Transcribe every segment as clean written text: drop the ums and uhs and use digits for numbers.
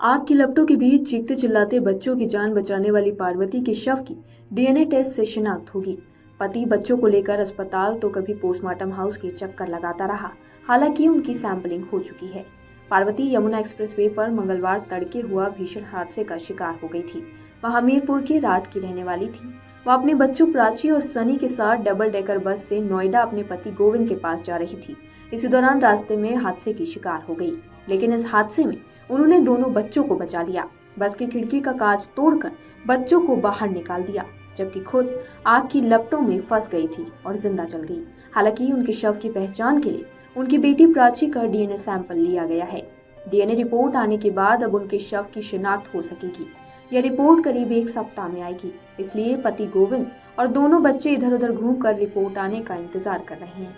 आग की लपटों के बीच चीखते चिल्लाते बच्चों की जान बचाने वाली पार्वती के शव की डीएनए टेस्ट से शिनाख्त होगी। पति बच्चों को लेकर अस्पताल तो कभी पोस्टमार्टम हाउस के चक्कर लगाता रहा। हालांकि उनकी सैंपलिंग हो चुकी है। पार्वती यमुना एक्सप्रेसवे पर मंगलवार तड़के हुआ भीषण हादसे का शिकार हो गई थी। वह हमीरपुर के राट की रहने वाली थी। वह अपने बच्चों प्राची और सनी के साथ डबल डेकर बस से नोएडा अपने पति गोविंद के पास जा रही थी। इसी दौरान रास्ते में हादसे की शिकार हो गई, लेकिन इस हादसे में उन्होंने दोनों बच्चों को बचा लिया। बस की खिड़की का कांच तोड़कर बच्चों को बाहर निकाल दिया, जबकि खुद आग की लपटों में फंस गई थी और जिंदा जल गई। हालांकि उनके शव की पहचान के लिए उनकी बेटी प्राची का डीएनए सैंपल लिया गया है। डीएनए रिपोर्ट आने के बाद अब उनके शव की शिनाख्त हो सकेगी। यह रिपोर्ट करीब 1 सप्ताह में आएगी, इसलिए पति गोविंद और दोनों बच्चे इधर उधर घूमकर रिपोर्ट आने का इंतजार कर रहे हैं।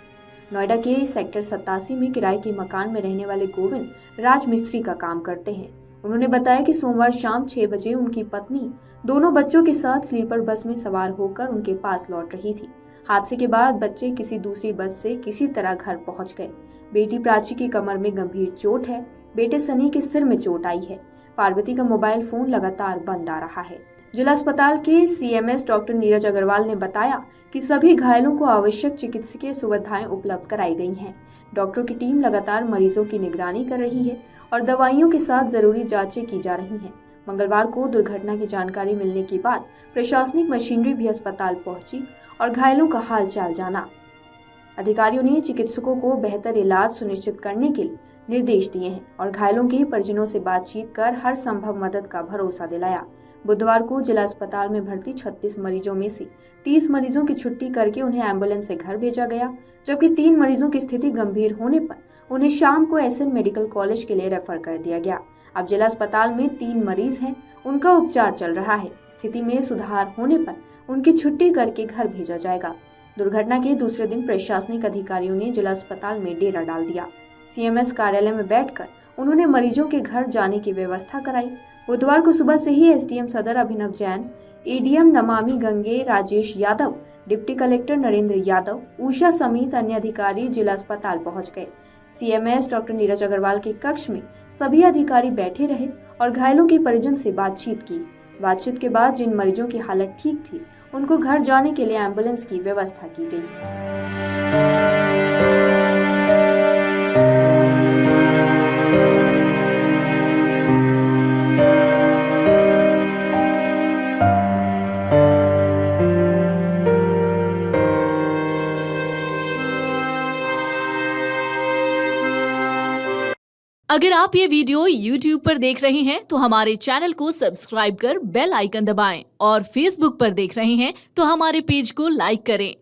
नोएडा के सेक्टर 87 में किराए के मकान में रहने वाले गोविंद राजमिस्त्री का काम करते हैं। उन्होंने बताया कि सोमवार शाम 6 बजे उनकी पत्नी दोनों बच्चों के साथ स्लीपर बस में सवार होकर उनके पास लौट रही थी। हादसे के बाद बच्चे किसी दूसरी बस से किसी तरह घर पहुंच गए। बेटी प्राची की कमर में गंभीर चोट है। बेटे सनी के सिर में चोट आई है। पार्वती का मोबाइल फोन लगातार बंद आ रहा है। जिला अस्पताल के सीएमएस डॉक्टर नीरज अग्रवाल ने बताया कि सभी घायलों को आवश्यक चिकित्सकीय सुविधाएं उपलब्ध कराई गई हैं। डॉक्टरों की टीम लगातार मरीजों की निगरानी कर रही है और दवाइयों के साथ जरूरी जांचें की जा रही हैं। मंगलवार को दुर्घटना की जानकारी मिलने के बाद प्रशासनिक मशीनरी भी अस्पताल पहुंची और घायलों का हालचाल जाना। अधिकारियों ने चिकित्सकों को बेहतर इलाज सुनिश्चित करने के लिए निर्देश दिए हैं और घायलों के परिजनों से बातचीत कर हर संभव मदद का भरोसा दिलाया। बुधवार को जिला अस्पताल में भर्ती 36 मरीजों में से 30 मरीजों की छुट्टी करके उन्हें एम्बुलेंस से घर भेजा गया, जबकि 3 मरीजों की स्थिति गंभीर होने पर उन्हें शाम को एसएन मेडिकल कॉलेज के लिए रेफर कर दिया गया। अब जिला अस्पताल में 3 मरीज हैं, उनका उपचार चल रहा है। स्थिति में सुधार होने पर उनकी छुट्टी करके घर भेजा जाएगा। दुर्घटना के दूसरे दिन प्रशासनिक अधिकारियों ने जिला अस्पताल में डेरा डाल दिया। सीएमएस कार्यालय में बैठकर उन्होंने मरीजों के घर जाने की व्यवस्था कराई। बुधवार को सुबह से ही एसडीएम सदर अभिनव Jain, ADM Namami Gange Rajesh Yadav, deputy collector Narendra Yadav, Usha समेत अन्य अधिकारी जिला अस्पताल पहुंच गए। सीएमएस डॉक्टर नीरज अग्रवाल के कक्ष में सभी अधिकारी बैठे रहे और घायलों के परिजन से बातचीत की। बातचीत के बाद जिन मरीजों की हालत ठीक थी, उनको घर जाने के लिए एम्बुलेंस की व्यवस्था की गई। अगर आप ये वीडियो YouTube पर देख रहे हैं तो हमारे चैनल को सब्सक्राइब कर बेल आइकन दबाएं और Facebook पर देख रहे हैं तो हमारे पेज को लाइक करें।